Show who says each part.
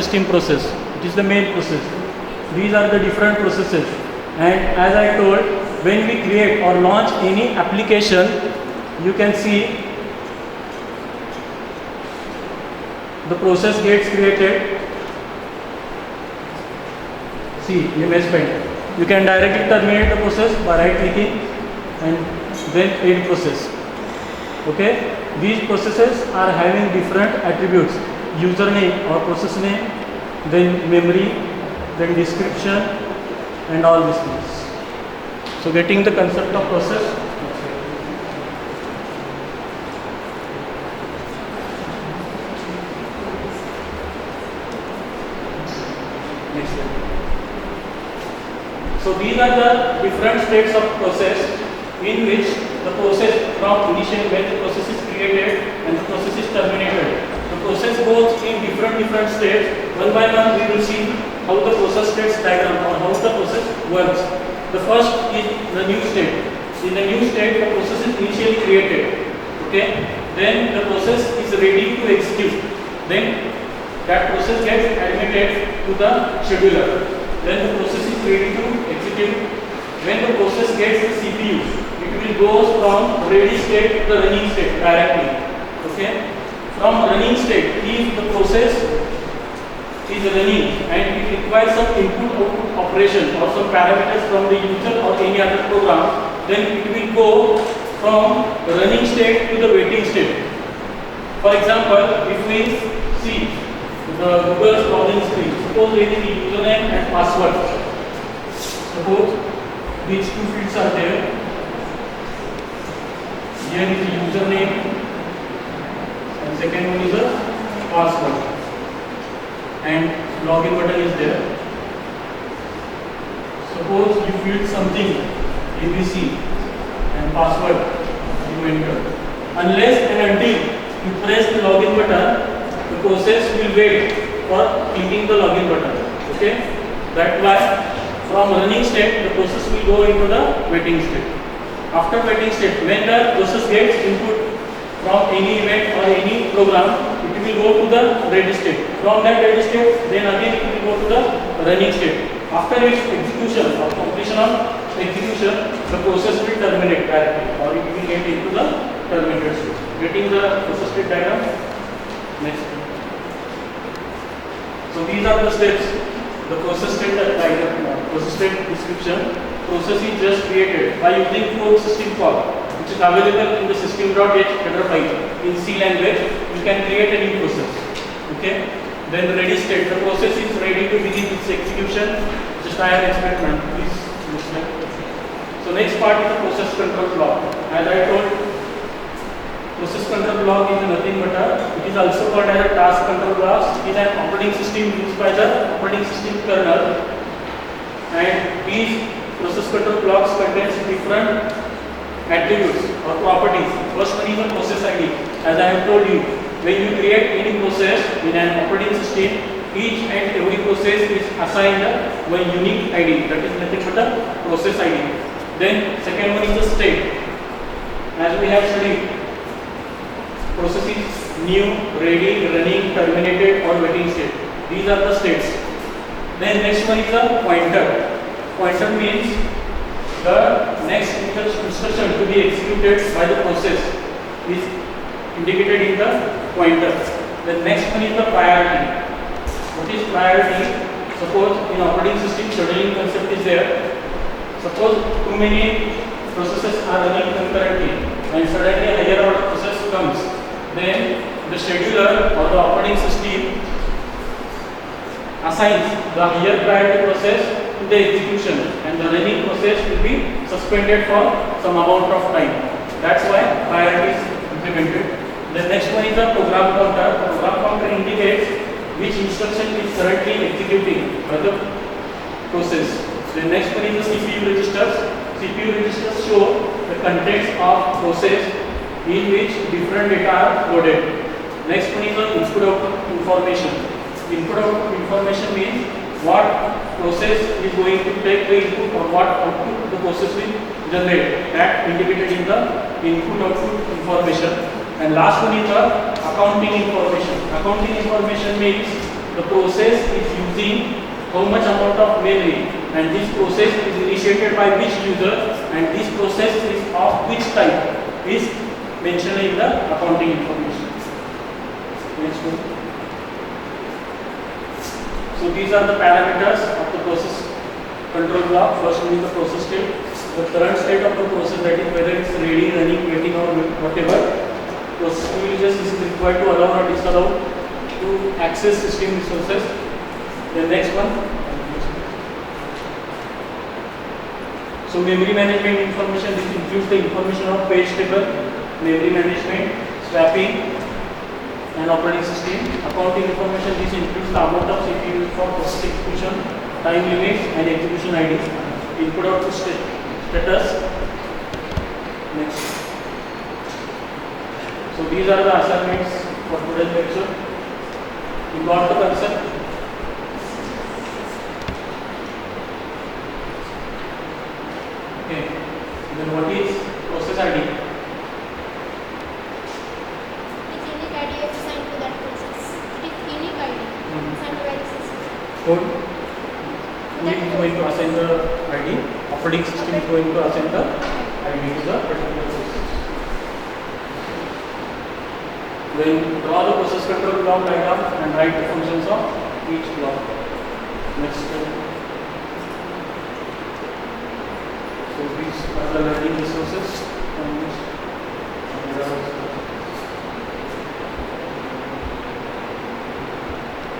Speaker 1: system process. It is the main process. These are the different processes. And as I told, when we create or launch any application, you can see the process gets created. See, MS Paint. You can directly terminate the process by right clicking and then end process. Okay, these processes are having different attributes: username or process name, then memory, then description, and all these things. So, getting the concept of process. Next slide. So these are the different states of process in which the process from initial when the process is created and the process is terminated. The process goes in different states. One by one we will see how the process states diagram or how the process works. The first is the new state. In the new state the process is initially created. Okay. Then the process is ready to execute. Then that process gets admitted to the scheduler. Then the process is ready to execute. When the process gets the CPU, it will go from ready state to the running state directly. Okay. From running state, if the process is running and it requires some input-output operation or some parameters from the user or any other program, then it will go from the running state to the waiting state. For example, if we see the Google's login screen, suppose there is the username and password. Suppose these two fields are there. Here is the username and second one is the password, and login button is there. Suppose you fill something ABC and password you enter. Unless and until you press the login button, the process will wait for clicking the login button. Okay, that's why from running state the process will go into the waiting state. After waiting state, when the process gets input from any event or any program, it will go to the ready state. From that ready state, then again it will go to the running state. After its execution or completion of execution, the process will terminate directly or it will get into the terminated state. Getting the process state diagram. Next. So these are the steps. The process state diagram, process state description. Process is just created by using fork system call, which is available in the system.h header file in C language. You can create a new process. Okay. Then the ready state. The process is ready to begin its execution. Just I have explained. Please listen. So next part is the process control block. As I told, process control block is nothing but it is also called as a task control block. It is an operating system used by the operating system kernel, and these process control blocks contains different attributes or properties. First one is the process ID. As I have told you, when you create any process in an operating system, each and every process is assigned one unique ID. That is nothing but the process ID. Then second one is the state. As we have studied, process is new, ready, running, terminated or waiting state. These are the states. Then next one is the pointer. Pointer means the next instruction to be executed by the process is indicated in the pointer. The next one is the priority. What is priority? Suppose in operating system scheduling concept is there. Suppose too many processes are running concurrently and suddenly a higher order process comes. Then the scheduler or the operating system assigns the higher priority process to the execution and the running process will be suspended for some amount of time. That's why priority is implemented. The next one is the program counter. The program counter indicates which instruction is currently executing by the process. The next one is the CPU registers. CPU registers show the contents of process in which different data are loaded. Next one is the input output information. Input output information means what process is going to take the input or what output the process will generate. That indicated in the input output information. And last one is the accounting information. Accounting information means the process is using how much amount of memory, and this process is initiated by which user, and this process is of which type is mentioned in the accounting information. Next one. So these are the parameters of the process control block. First one is the process state, the current state of the process, that is whether it's ready, running, waiting, or whatever. Process privileges is required to allow or disallow to access system resources. The next one. So memory management information, this includes the information of page table, memory management, swapping, and operating system. Accounting information, this includes the amount of CPU for process execution, time limits, and execution ID. Input output status. Next. So these are the assignments for today's lecture. You got the concept? Okay. Then what is process ID?
Speaker 2: It's unique ID assigned to that process. It is unique ID assigned by the system.
Speaker 1: Code. Who is going to assign the ID? Operating system is going to assign the ID to the particular process. Then draw the process control block diagram and write the functions of each block. Next step. So these are the learning resources.